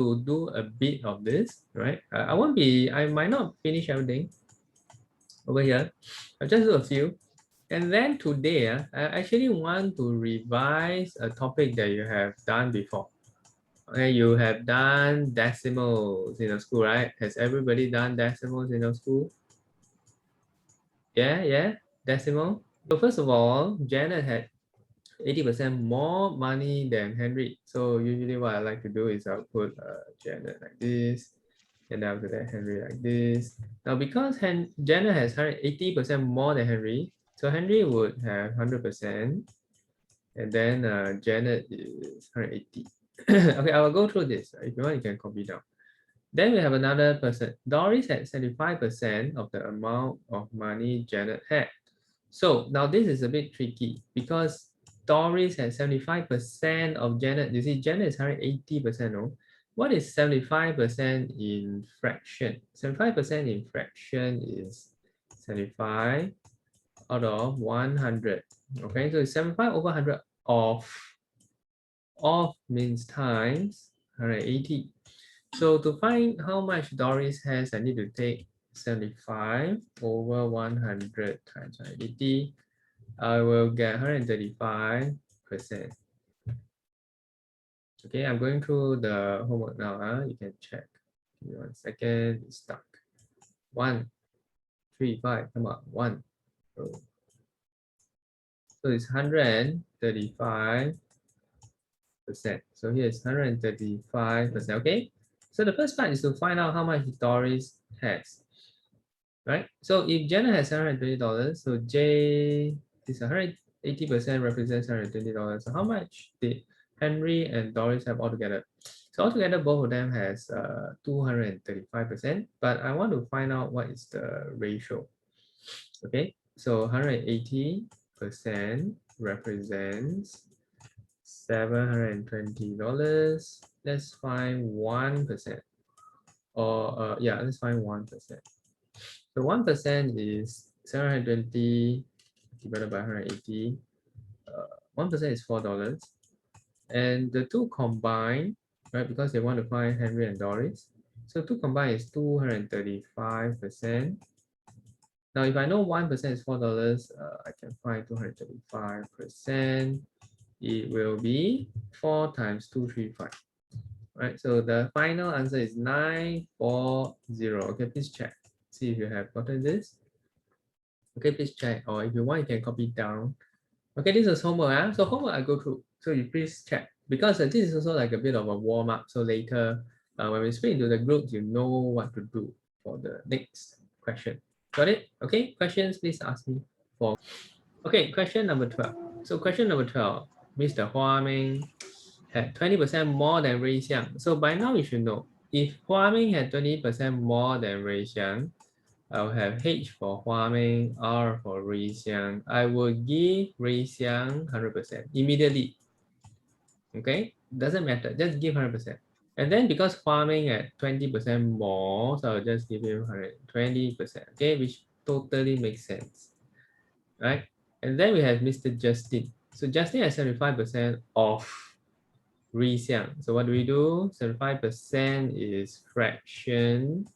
to do a bit of this, right? I might not finish everything over here. I'll just do a few. And then today, I actually want to revise a topic that you have done before. Okay, you have done decimals in the school, right? Has everybody done decimals in the school? Yeah, decimal. So first of all, Janet had 80% more money than Henry. So usually what I like to do is I'll put Janet like this, and after that Henry like this. Now because Janet has 180% more than Henry, so Henry would have 100%, and then Janet is 180. Okay, I will go through this. If you want, you can copy down. Then we have another person. Doris had 75% of the amount of money Janet had. So now this is a bit tricky because Doris has 75% of Janet. You see, Janet is 180%. No? What is 75% in fraction? 75% in fraction is 75 out of 100. Okay, so it's 75 over 100 of means times 180. So to find how much Doris has, I need to take 75 over 100 times 180. I will get 135%. Okay, I'm going through the homework now. You can check. Give me 1 second. It's stuck. 1, 3, 5. Come on. 1. So it's 135%. So here is 135%. Okay. So the first part is to find out how much Doris has. Right? So if Jenna has $120, so J is 180% represents $120. So how much did Henry and Doris have altogether? So altogether, both of them has 235%, but I want to find out what is the ratio. Okay, so 180% represents $720. Let's find 1%. Or yeah, let's find 1%. So 1% is 720 divided by 180. 1% is $4. And the two combined, right, because they want to find Henry and Doris. So two combined is 235%. Now, if I know 1% is $4, I can find 235%. It will be 4 times 235. Right, so the final answer is 940. Okay, please check. See if you have gotten this. Okay, please check, or if you want, you can copy down. Okay, this is homework. So homework I go through. So you please check because this is also like a bit of a warm up. So later, when we split into the groups, you know what to do for the next question. Got it? Okay, questions, please ask me for. Okay, question number 12. So question number 12, Mr. Hua Ming had 20% more than Ray Xiang. So by now you should know, if Hua Ming had 20% more than Ray Xiang, I'll have H for Hua Ming, R for Ray Xiang. I will give Ray Xiang 100% immediately. Okay, doesn't matter, just give 100%. And then because Hua Ming had 20% more, so I'll just give him 120%. Okay, which totally makes sense, right? And then we have Mr. Justin. So Justin has 75% of Ray Xiang. So what do we do? 75% is fraction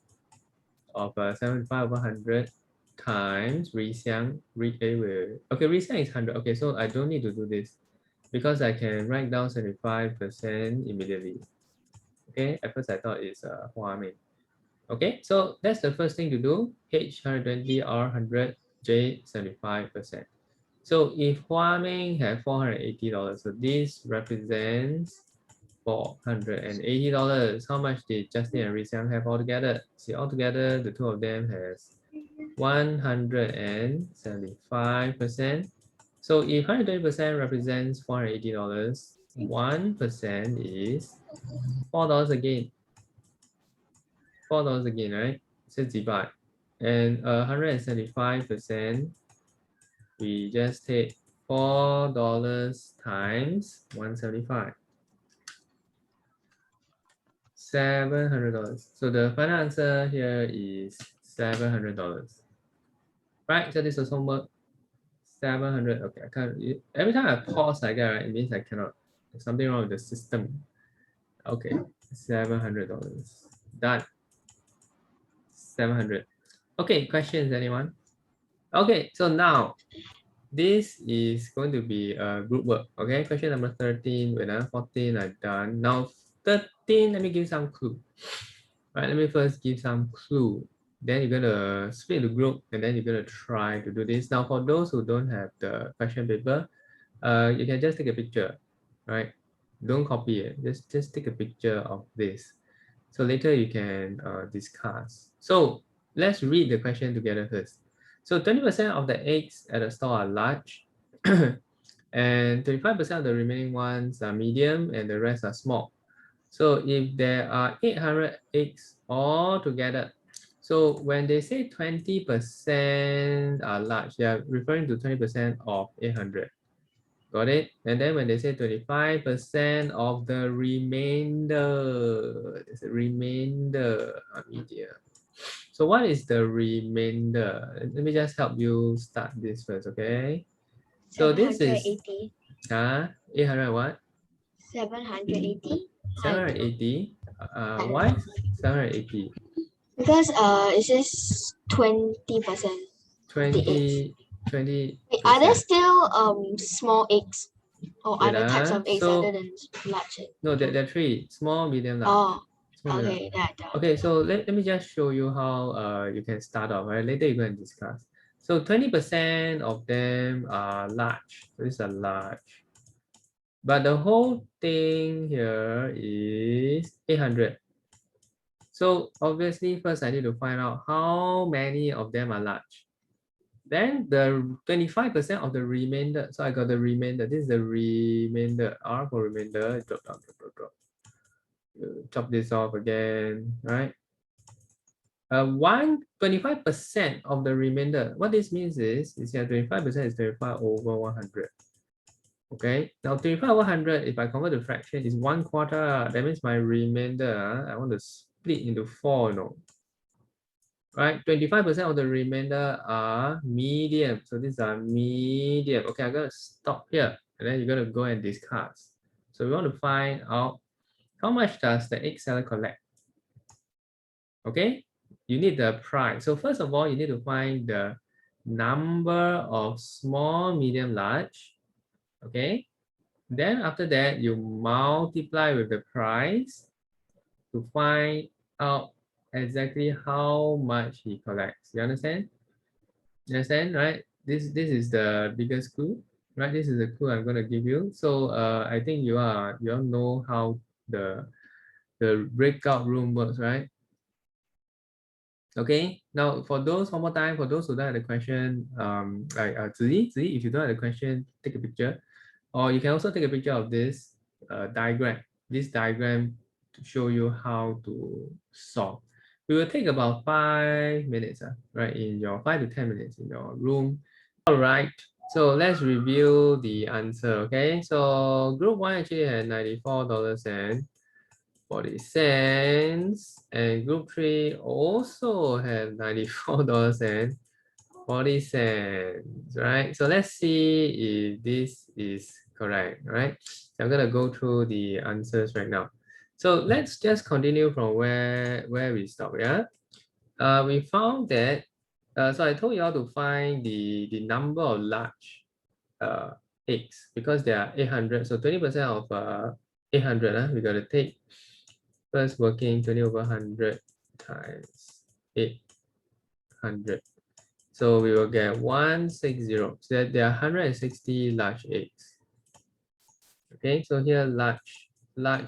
of 75 over 100 times Ray Xiang. Okay, Ray Xiang is 100. Okay, so I don't need to do this because I can write down 75% immediately. Okay, at first I thought it's Hua Ming. Okay, so that's the first thing to do. H 120, R 100, J 75%. So if Hua Ming had $480, so this represents $480. How much did Justin and Ray Xiang have altogether? See, altogether, the two of them has 175%. So if 120% represents $480, 1% is $4 again. $4 again, right? So divide. And 175%, we just take $4 times 175. $700. So the final answer here is $700. Right? So this is homework. 700. Okay, I can't. Every time I pause like that, right, it means I cannot. There's something wrong with the system. Okay. $700. Done. 700. Okay, questions, anyone? Okay, so now this is going to be a group work. Okay, question number 13. Wait, 14 I've done. Now 13, let me give some clue. Right, let me first give some clue. Then you're gonna split the group and then you're gonna try to do this. Now for those who don't have the question paper, you can just take a picture, right? Don't copy it. Just take a picture of this. So later you can discuss. So let's read the question together first. So 20% of the eggs at the store are large, and 25% of the remaining ones are medium, and the rest are small. So if there are 800 eggs all together, so when they say 20% are large, they are referring to 20% of 800. Got it? And then when they say 25% of the remainder, it's a remainder medium. So what is the remainder? Let me just help you start this first, okay? So this is 800 what? 780. 780. Why 780? Because it says 20%. 20. Wait, are there still small eggs or Wait, other types of eggs so, other than large eggs? no, there are three: small, medium, large. Oh, Small, medium, okay. large. Okay, so let me just show you how you can start off, right? Later you're going to discuss. So 20% of them are large. So these are large. But the whole thing here is 800. So obviously first I need to find out how many of them are large. Then the 25% of the remainder. So I got the remainder. This is the remainder. R for remainder. Drop down, drop, drop, drop. Chop this off again, right? 25% of the remainder. What this means is here 25% is 25 over 100. Okay, now 25 over 100, if I convert to fraction, is 1/4. That means my remainder, I want to split into 4, no? Right, 25% of the remainder are medium. So these are medium. Okay, I'm going to stop here and then you're going to go and discuss. So we want to find out how much does the egg seller collect? Okay, you need the price. So first of all, you need to find the number of small, medium, large. Okay, then after that, you multiply with the price to find out exactly how much he collects. You understand? You understand, right? This is the biggest clue, right? This is the clue I'm going to give you. So I think you all know how the breakout room works, right? Okay, now for those, one more time, for those who don't have the question, like Ziyi, if you don't have the question, take a picture. Or you can also take a picture of this diagram, to show you how to solve. We will take about 5 minutes, right, in your 5 to 10 minutes in your room. All right, so let's review the answer, okay? So group 1 actually had $94.40. And group 3 also had $94.40, right? So let's see if this is correct, right? So I'm gonna go through the answers right now. So let's just continue from where we stopped, yeah? We found that, so I told you all to find the number of large eggs because there are 800. So 20% of 800, we gotta take first working 20 over 100 times 800. So we will get 160. So that there are 160 large eggs. Okay, so here large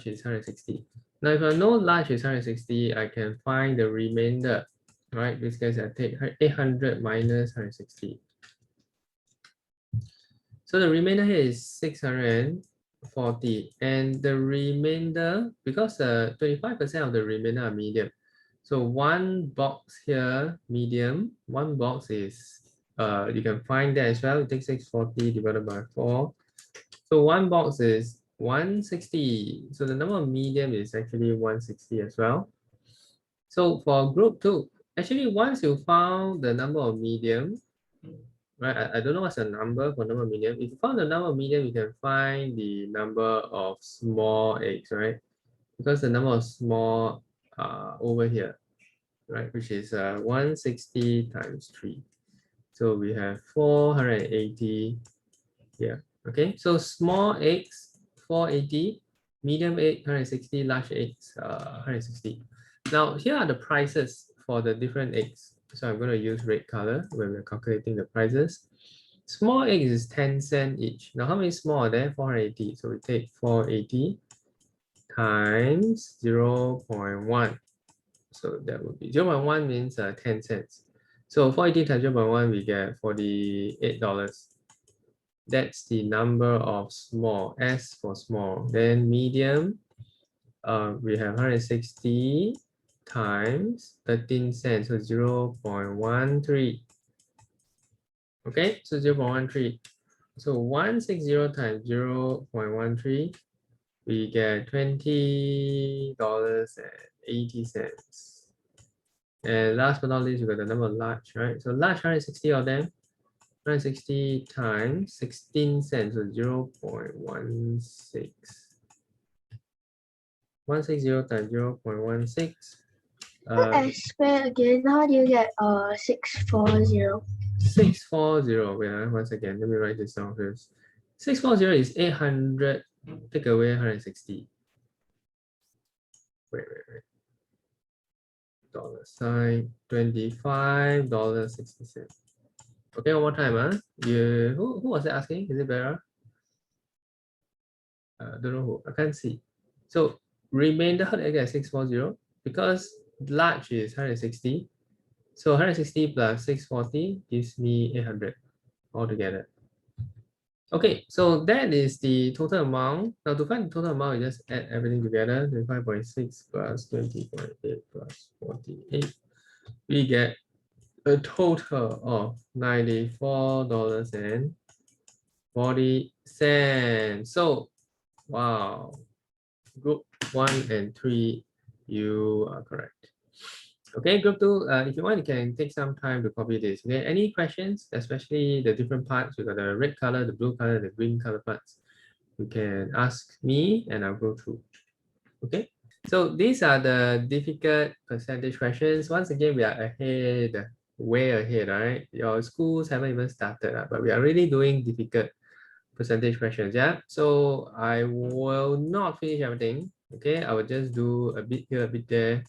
is 160. Now if I know large is 160, I can find the remainder. Right, this case I take 800 minus 160. So the remainder here is 640, and the remainder, because 25% of the remainder are medium. So one box here, medium, one box is, you can find that as well. You take 640 divided by 4. So one box is 160. So the number of medium is actually 160 as well. So for group 2, actually once you found the number of medium, right? I don't know what's the number for number of medium. If you found the number of medium, you can find the number of small eggs, right? because the number of small over here, right, which is 160 times 3. So we have 480 here. Okay, so small eggs 480, medium egg 160, large eggs 160. Now here are the prices for the different eggs. So I'm going to use red color when we're calculating the prices. Small eggs is 10 cents each. Now how many small are there? 480. So we take 480 times 0 0.1. So that would be 0 0.1 means 10 cents. So 480 times 0 0.1, we get $48. That's the number of small, S for small. Then medium, we have 160 times 13 cents, so 0 0.13. Okay, so 0 0.13. So 160 times 0 0.13, we get $20.80. And last but not least, we got the number of large, right? So large 160 of them, 160 times 16 cents, so 0 0.16. 160 times 0 0.16. S square again. How do you get 640? 640. Wait, once again, let me write this down first. 640 is 800. Take away 160. Wait. $sign $25.60. Okay, one more time. Who was that asking? Is it better? Don't know who. I can't see. So remainder, how did I get 640? Because large is 160. So 160 plus 640 gives me 800 altogether. Okay, so that is the total amount. Now to find the total amount, you just add everything together. 25.6 plus 20.8 plus 48. We get a total of $94.40. So, wow, group 1 and 3, you are correct. Okay, group 2, if you want, you can take some time to copy this. Okay, any questions, especially the different parts? We got the red color, the blue color, the green color parts. You can ask me and I'll go through. Okay, so these are the difficult percentage questions. Once again, we are ahead, way ahead, right? Your schools haven't even started, but we are really doing difficult percentage questions. Yeah, so I will not finish everything. Okay, I will just do a bit here, a bit there,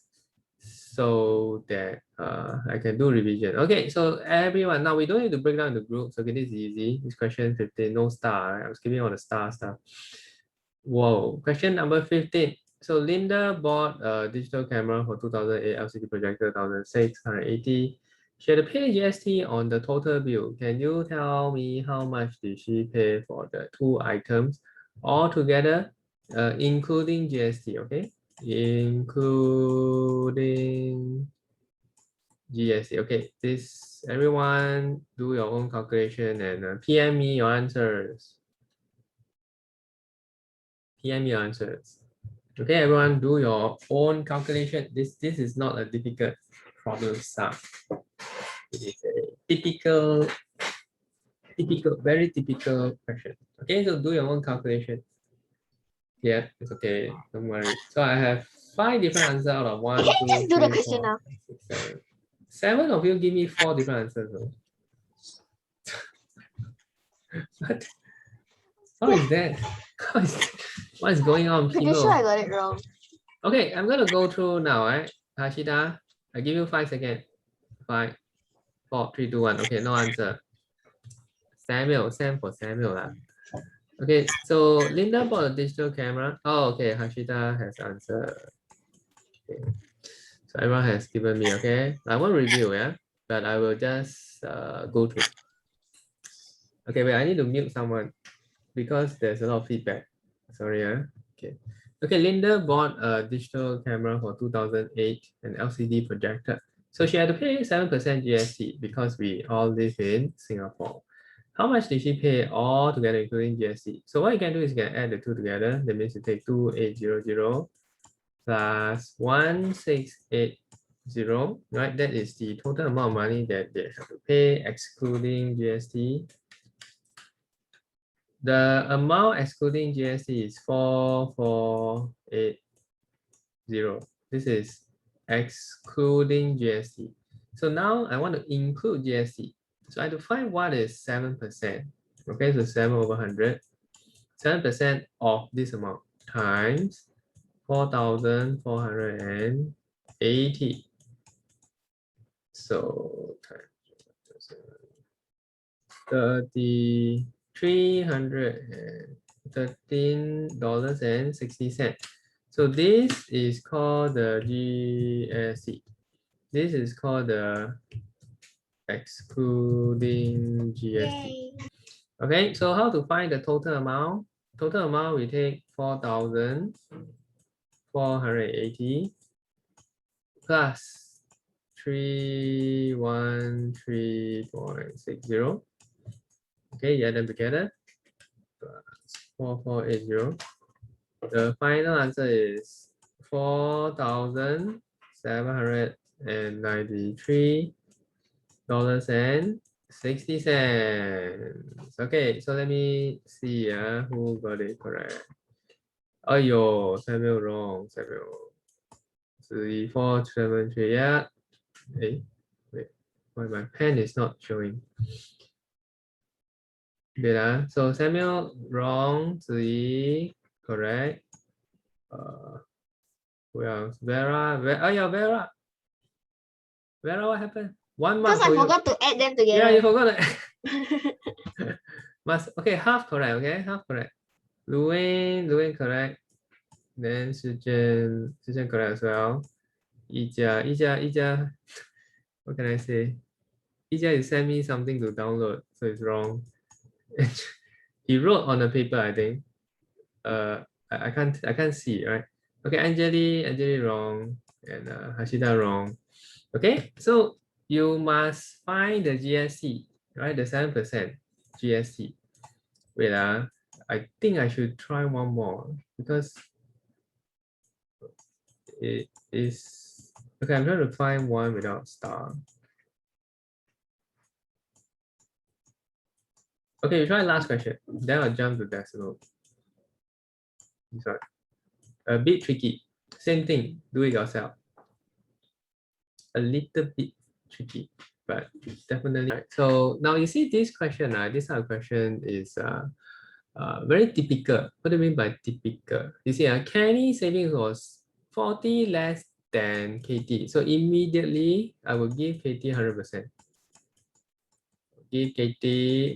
so that I can do revision. Okay, so everyone, now we don't need to break down the groups. Okay, this is easy. This question 15, no star. Right? I was giving all the star stuff. Whoa, question number 15. So Linda bought a digital camera for 2008, LCD projector 1680. She had to pay GST on the total bill. Can you tell me how much did she pay for the two items altogether, including GST? Okay, including GST. Okay, this everyone do your own calculation and PM me your answers. PM your answers. Okay, everyone, do your own calculation. This is not a difficult problem sum. It is a very typical question. Okay, so do your own calculation. Yeah, it's okay. Don't worry. So I have 5 different answers out of 1, 2, Just do the 3, question 4, now. 5, 6, 7. 7 of you give me 4 different answers. Though. What? How is that? What is going on, Pretty people? sure I got it wrong. Okay, I'm gonna go through now, right? Hashida, I give you 5 seconds. 5, 4, 3, 2, 1. Okay, no answer. Samuel, Sam for Samuel lah. Okay, so Linda bought a digital camera. Oh, okay, Hashida has answered. Okay. So everyone has given me, okay? I won't review, yeah? But I will just go through. Okay, wait, I need to mute someone because there's a lot of feedback. Sorry, yeah? Okay. Okay, Linda bought a digital camera for 2008, an LCD projector. So she had to pay 7% GST because we all live in Singapore. How much did she pay all together, including GST? So what you can do is you can add the two together. That means you take 2800 plus 1680, right? That is the total amount of money that they have to pay, excluding GST. The amount excluding GST is 4480. 0. This is excluding GST. So now I want to include GST. So I have to find what is 7%. Okay, so 7 over 100. 7% of this amount times 4,480. So $313.60. So this is called the GSC. This is called the excluding GST. Okay, so how to find the total amount? Total amount we take 4,480 plus 313.60. Okay, add them together. 4480. The final answer is $4,793.60. Okay, so let me see who got it correct. Oh, yo, Samuel wrong. Samuel. 3473. Yeah. Hey, wait. Why my pen is not showing? Good. So Samuel wrong. Ziyi correct. Who else? Vera. Oh yeah, Vera. Vera, what happened? 1 mark Because for I you. forgot to add them Yeah, you together. forgot. Must okay, half correct. Okay, half correct. Luan correct. Then Shijen correct as well. Ija. What can I say? Ija, you sent me something to download, so it's wrong. He wrote on the paper, I think. I can't see, right? Okay, Anjali wrong, and Hashida wrong. Okay, so you must find the GST, right? The 7% GST. Wait, I think I should try one more because it is okay. I'm trying to find one without star. Okay, we try last question. Then I'll jump to decimal. Sorry, a bit tricky. Same thing. Do it yourself. A little bit tricky, but definitely. Right. So now you see this question. This kind of question is very typical. What do you mean by typical? You see, Kenny savings was 40 less than KT. So immediately I will give KT 100%. Give KT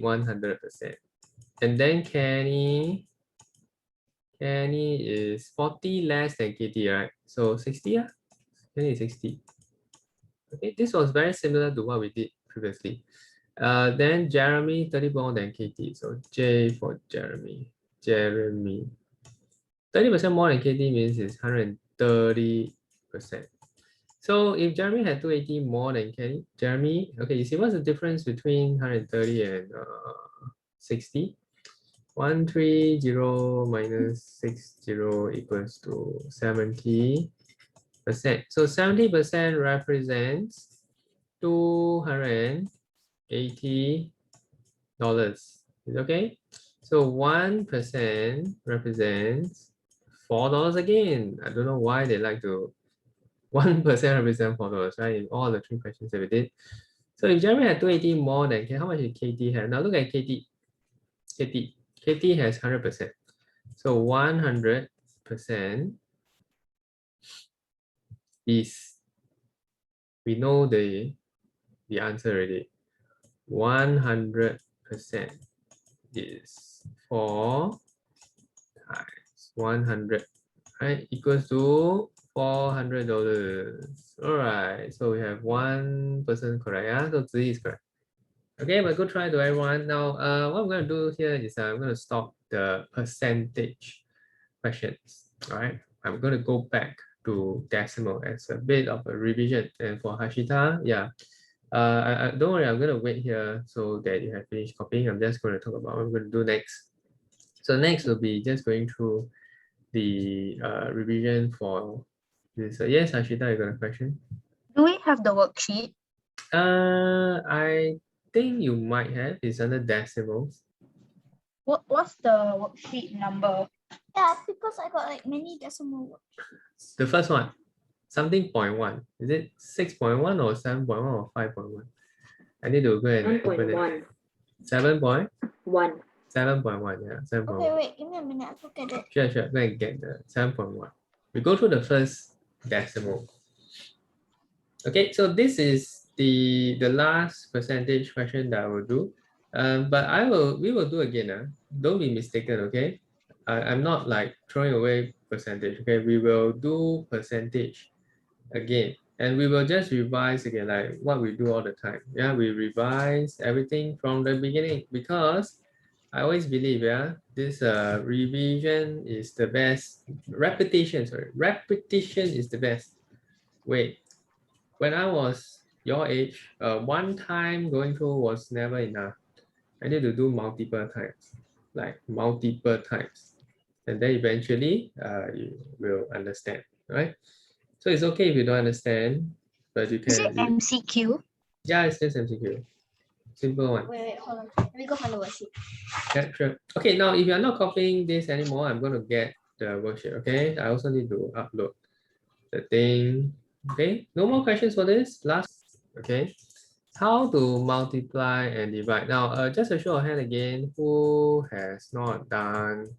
100%. And then Kenny is 40 less than KT, right? So 60, Kenny is 60. Okay, this was very similar to what we did previously. Then Jeremy 30 more than KT. So J for Jeremy. 30% more than KT means it's 130%. So if Jeremy had 280 more than Jeremy, okay, you see what's the difference between 130 and 60? 130 minus 60 equals to 70%. So 70% represents $280. Is okay? So 1% represents $4 again. I don't know why they like to 1% represent $4, right? In all the 3 questions that we did. So if Jeremy had 280 more than how much did KT have? Now look at KT. KT has 100%. So 100% is, we know the answer already. 100% is 4 times 100, right? Equals to $400. All right, so we have 1% correct. Yeah, so 3 is correct. Okay, but good try to everyone. Now, what I'm going to do here is I'm going to stop the percentage questions. All right, I'm going to go back to decimal as a bit of a revision. And for Hashita, yeah, don't worry, I'm going to wait here so that you have finished copying. I'm just going to talk about what I'm going to do next. So next will be just going through the revision for this. Yes, Hashita, you got a question? Do we have the worksheet? I think you might have. It's under decimals. What's the worksheet number? Yeah, because I got like many decimal words. The first one, something 0.1. Is it 6.1 or 7.1 or 5.1? I need to go and open it. 1.1. 7.1? 1. 7.1, yeah, 7.1. Okay, wait, give me a minute. I'll look at it. Sure, sure. Go and get the 7.1. We go through the first decimal. Okay, so this is the last percentage question that I will do. But we will do again. Don't be mistaken, okay? I'm not like throwing away percentage, okay? We will do percentage again. And we will just revise again, like what we do all the time. Yeah, we revise everything from the beginning because I always believe, yeah, this revision is the best. Repetition is the best. Wait, when I was your age, one time going through was never enough. I need to do multiple times, like multiple times. And then eventually you will understand, right? So it's okay if you don't understand, but you Is it can, MCQ? yeah, it's just MCQ. Simple one. Wait, hold on. Let me go find the worksheet. Yeah, sure. Okay, now if you're not copying this anymore, I'm going to get the worksheet, okay? I also need to upload the thing. Okay, no more questions for this. Last, okay. How to multiply and divide. Now, just a show of hand again, who has not done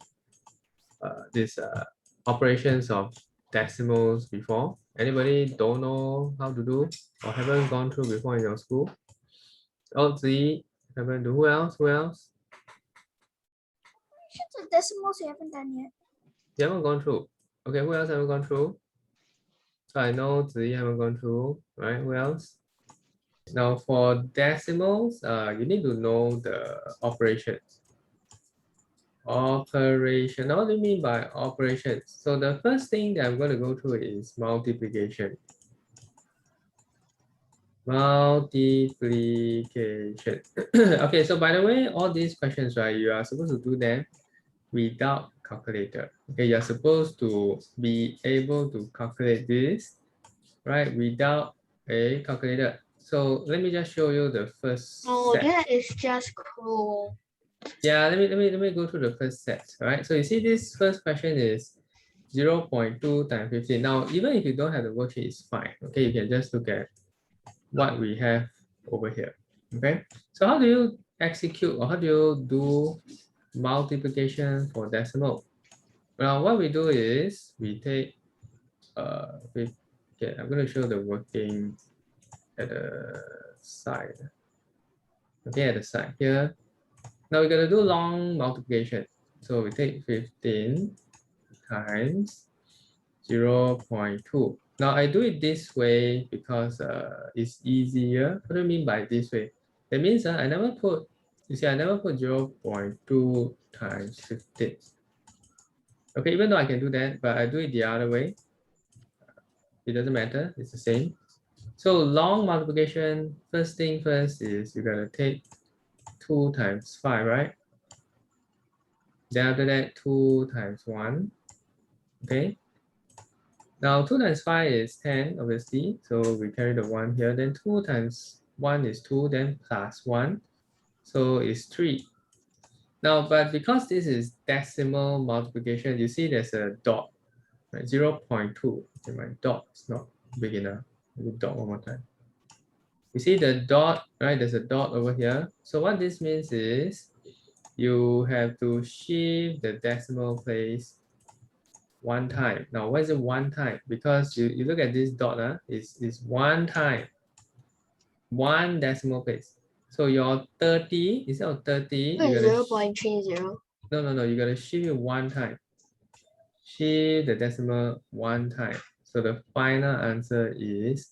this operations of decimals before? Anybody don't know how to do or haven't gone through before in your school? Oh, Z, haven't do. Who else? Who else? The decimals you haven't done yet. You haven't gone through. Okay, who else haven't gone through? So I know Z haven't gone through, right? Who else? Now for decimals, you need to know the operations. Operation. Now, what do you mean by operations? So the first thing that I'm going to go through is multiplication. Multiplication. Okay, so by the way, all these questions, right, you are supposed to do them without calculator. Okay, you're supposed to be able to calculate this, right, without a calculator. So let me just show you the first set. That is just cruel. Yeah, let me go through the first set. All right. So you see this first question is 0.2 times 15. Now, even if you don't have the worksheet, it's fine. Okay, you can just look at what we have over here. Okay. So how do you execute or how do you do multiplication for decimal? Well, what we do is we take okay, I'm going to show the working at the side. Okay, at the side here. Now we're going to do long multiplication. So we take 15 times 0.2. Now I do it this way because it's easier. What do you mean by this way? That means I never put, you see, I never put 0.2 times 15. Okay, even though I can do that, but I do it the other way. It doesn't matter, it's the same. So long multiplication, first thing first is you're gonna take 2 times 5, right? Then after that, 2 times 1, okay? Now 2 times 5 is 10, obviously, so we carry the 1 here. Then 2 times 1 is 2, then plus 1, so it's 3. Now, but because this is decimal multiplication, you see there's a dot, right? 0.2. Okay, my dot is not big enough. Let me dot one more time. You see the dot, right? There's a dot over here. So what this means is you have to shift the decimal place one time. Now, why is it one time? Because you look at this dot, is one time, one decimal place. So your 30, instead of 30, you gotta 0.30. no, you gotta shift it one time. Shift the decimal one time. So the final answer is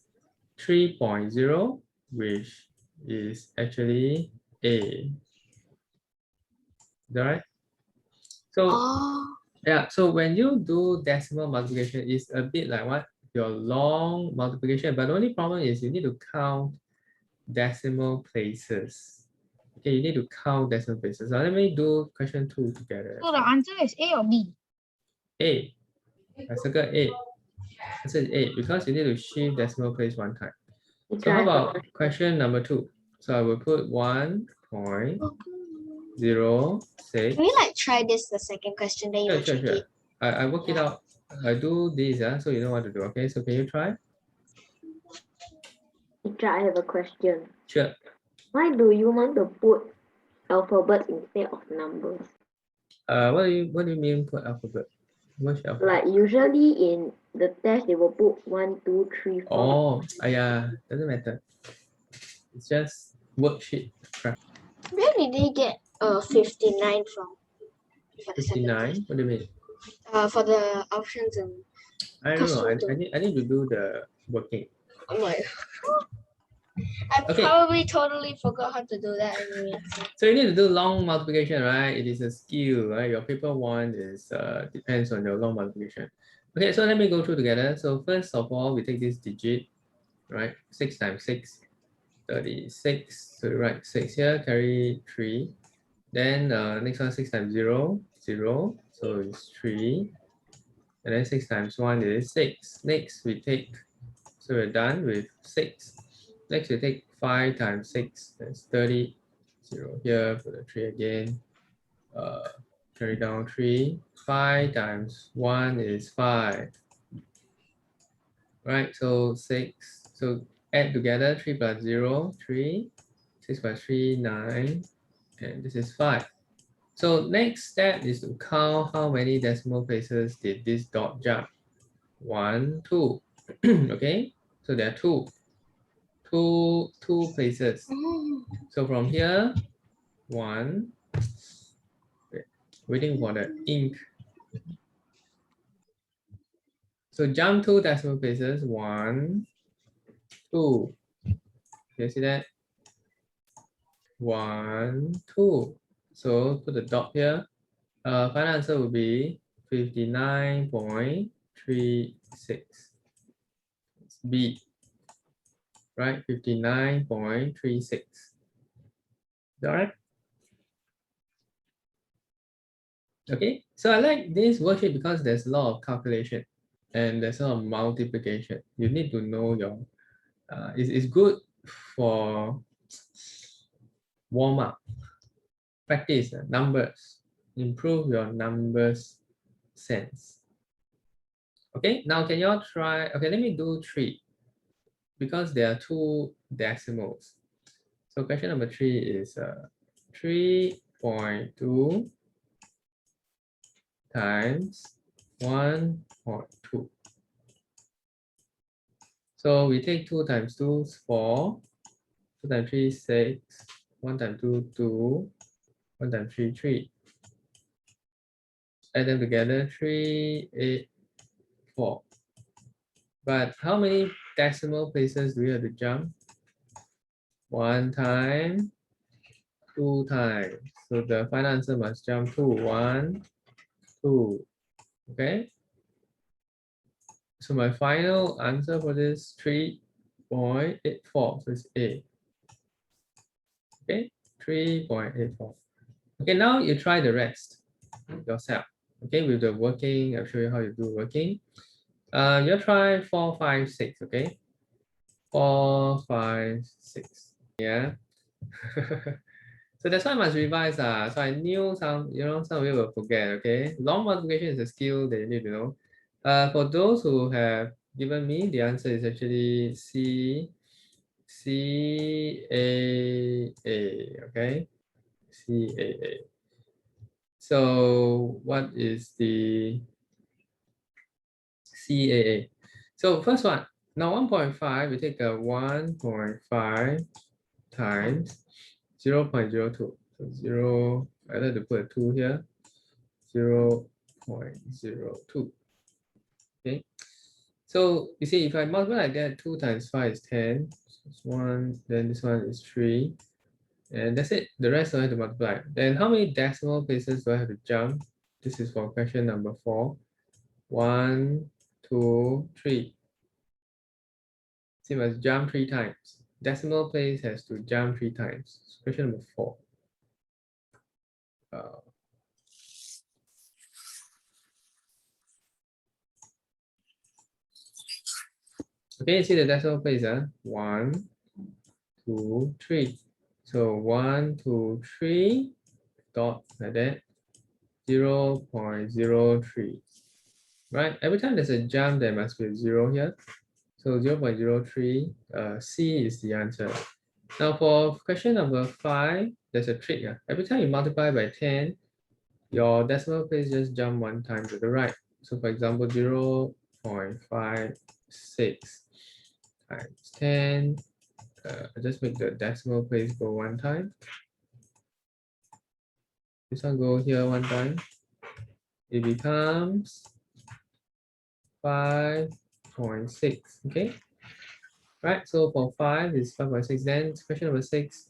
3.0, which is actually A. Is that right? So yeah, so when you do decimal multiplication, it's a bit like what? Your long multiplication, but the only problem is you need to count decimal places. Okay, you need to count decimal places. Now let me do question 2 together. So the answer is A or B? A. I circle A. Answer is A because you need to shift decimal place one time. So how about question number 2? So I will put 1.0 0, 6. Can we like try this the second question, then you Sure, sure, check sure. it? I work it out. I do this, so you know what to do. Okay, so can you try? Teacher, I have a question. Sure. Why do you want to put alphabet instead of numbers? What do you mean put alphabet? Which alphabet? Like usually in the test they will put 1, 2, 3, 4. Oh, yeah, doesn't matter. It's just worksheet. Where did they get 59 from? For the second 59. What do you mean? for the options and I don't know. question I need to do the working. I'm like, I Okay. probably totally forgot how to do that anyway. So you need to do long multiplication, right? It is a skill, right? Your paper one is depends on your long multiplication. Okay, so let me go through together. So first of all, we take this digit, right? 6 times 6, 36. So write 6 here, carry 3. Then next one 6 times 0, 0. So it's 3. And then 6 times 1 is 6. Next we take, so we're done with 6. Next we take 5 times 6, that's 30. 0 here, put a 3 again. Carry down 3. 5 times 1 is 5. Right, so 6. So add together 3 plus 0, 3. 6 plus 3, 9. And this is 5. So next step is to count how many decimal places did this dot jump. 1, 2. Okay, so there are two places. So from here, 1. Waiting for the ink. So jump 2 decimal places. 1, 2. You see that? 1, 2. So put the dot here. Final answer will be 59.36. It's B. Right? 59.36. All right? Okay, so I like this worksheet because there's a lot of calculation and there's a lot of multiplication. You need to know your, it's good for warm up, practice numbers, improve your numbers sense. Okay, now can you all try, okay, let me do 3 because there are 2 decimals. So question number 3 is 3.2 times 1.2. So we take 2 times 2 is 4, 2 times 3 6, 1 times 2 2, 1 times 3 3. Add them together 3, 8, 4. But how many decimal places do we have to jump? 1 time, 2 times. So the final answer must jump to 1, 2. Okay. So my final answer for this 3.84. So it's A. Okay, 3.84. Okay, now you try the rest yourself. Okay, with the working, I'll show you how you do working. You try 4, 5, 6. Okay, 4, 5, 6. Yeah. So that's why I must revise. So I knew some, some of you will forget. Okay, long multiplication is a skill that you need to know. For those who have given me, the answer is actually C A A. Okay, C A A. So what is the CAA? So first one, now 1.5, we take a 1.5 times 0.02. So 0, I like to put a 2 here, 0.02. Okay. So you see, if I multiply like that, 2 times 5 is 10. So it's 1, then this one is 3. And that's it. The rest I have to multiply. Then how many decimal places do I have to jump? This is for question number 4. 1, 2, 3. So you must jump 3 times. Decimal place has to jump 3 times. So question number 4. Okay, see the decimal place. 1, 2, 3. So 1, 2, 3. dot like that, 0.03. Right? Every time there's a jump, there must be a 0 here. So 0.03, C is the answer. Now for question number 5, there's a trick. Every time you multiply by 10, your decimal place just jump one time to the right. So for example, 0.56 times 10. Just make the decimal place go one time. This one go here one time. It becomes 5.6. Okay. Right. So for 5 is 5.6. Then question number 6.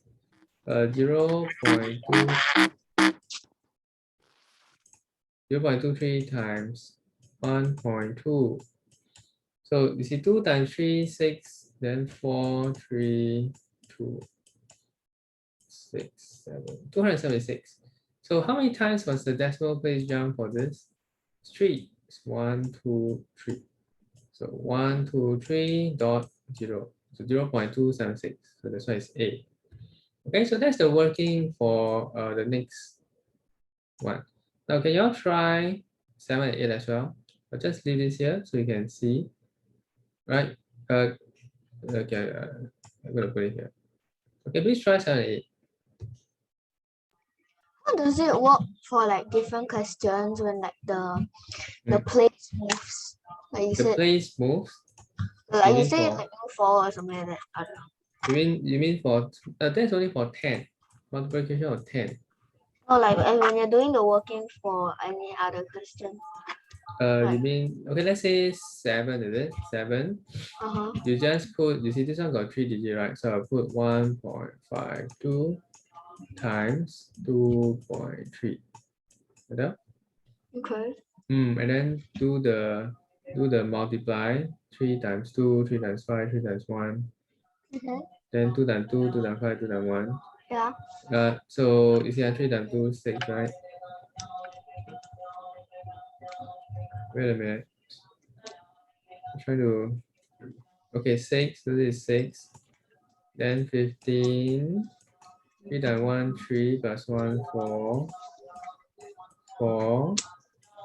0.23 times 1.2. So you see 2 times 3, 6, then 4, 3, 2, 6, 7, 276. So how many times was the decimal place jump for this? 3. It's 1, 2, 3. So 1, 2, 3 dot 0. So 0.276. So that's why it's A. Okay, so that's the working for the next one. Now can you all try 7 and 8 as well? I'll just leave this here so you can see. Right? Okay, I'm gonna put it here. Okay, please try 7 and 8. How does it work for like different questions when like the place moves? Like you The said, place moves. like you mean say for- like move forward or something like that. I don't know. You mean for that's only for 10. Multiplication of 10. Or like when you're doing the working for any other question. You Right. mean okay, let's say 7, is it? 7. Uh-huh. You just put, you see this one got 3 digits, right? So I'll put 1.52 times 2.3. Okay. And then do the multiply. 3 times 2, 3 times 5, 3 times 1. Then 2 times 2, 2 times 5, 2 times 1. Yeah. So you see 3 times 2 is 6, right? Wait a minute. I'm trying to. Okay, 6. So this is 6. Then 15. 3 times 1, 3 plus 1, 4. 4,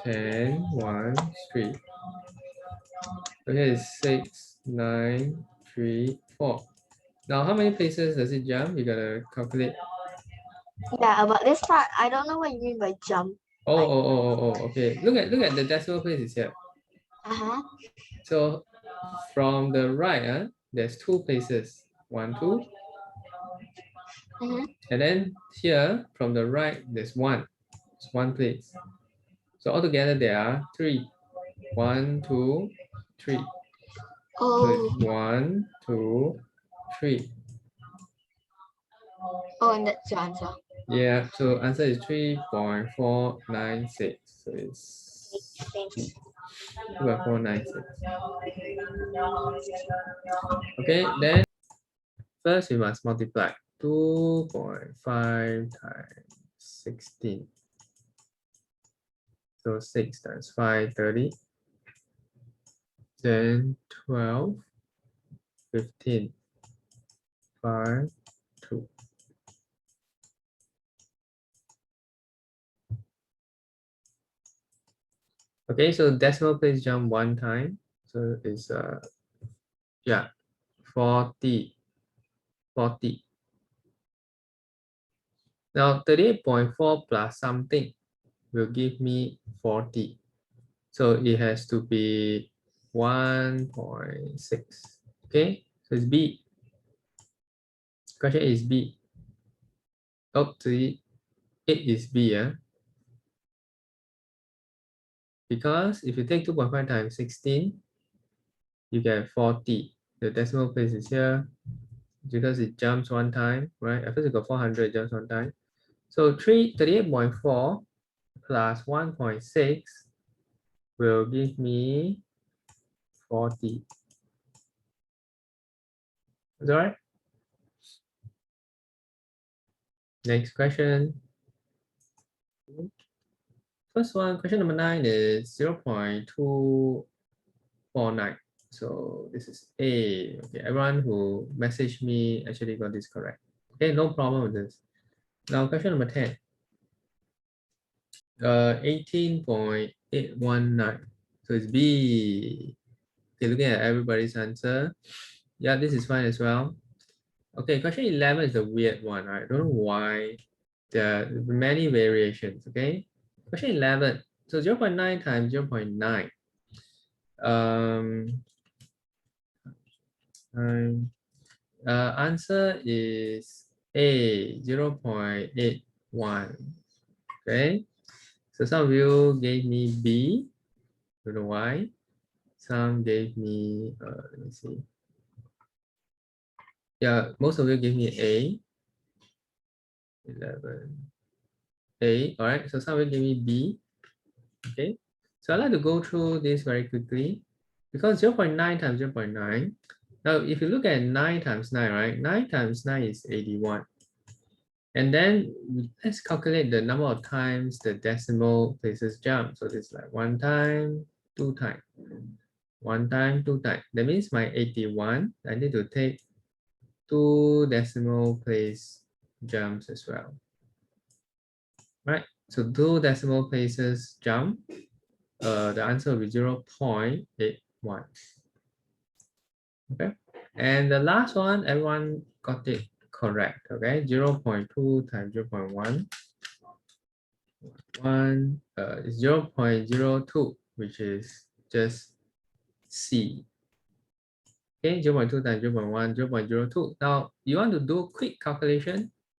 10, 1, 3. Okay, it's 6, 9, 3, 4. Now, how many places does it jump? You gotta calculate. Yeah, about this part, I don't know what you mean by jump. Okay. Look at the decimal places here. Uh-huh. So from the right, there's 2 places. 1, 2. And then here from the right, there's 1. It's 1 place. So altogether there are 3. 1, 2, 3. So it's 1, 2, 3. Oh, and that's your answer. Yeah, so answer is 3.496. So it's 3.496. Okay, then first we must multiply 2.5 times 16. So 6 times 5, 30. Then 12, 15, 5, 2. Okay, so decimal place jump one time. So it's 40. 40. Now 38.4 plus something will give me 40. So it has to be 1.6. Okay, so it's B. Question is B. Oh, 8 is B. Because if you take 2.5 times 16, you get 40. The decimal place is here because it jumps one time, right? At first you got 400, it jumps one time. So 38.4 plus 1.6 will give me 40. Is that right? Next question. First one, question number 9 is 0.249. So this is A. Okay, everyone who messaged me actually got this correct. Okay, no problem with this. Now question number 10. 18.819. So it's B. Okay, looking at everybody's answer. Yeah, this is fine as well. Okay, question 11 is a weird one, right? I don't know why. There are many variations, okay? Question 11. So 0.9 times 0.9. Answer is A, 0.81. Okay. So some of you gave me B. Don't know why. Some gave me, let me see. Yeah, most of you gave me A. 11. A. All right. So some of you gave me B. Okay. So I'd like to go through this very quickly because 0.9 times 0.9. Now, if you look at 9 times 9, right? 9 times 9 is 81. And then let's calculate the number of times the decimal places jump. So this is like 1 time, 2 times. 1 time, 2 times. That means my 81, I need to take 2 decimal place jumps as well. Right? So 2 decimal places jump. The answer will be 0.81. Okay. And the last one, everyone got it correct. Okay. 0.2 times 0.1. 1 is 0.02, which is just C. Okay, 0.2 times 0.1, 0.02. Now, you want to do quick calculation?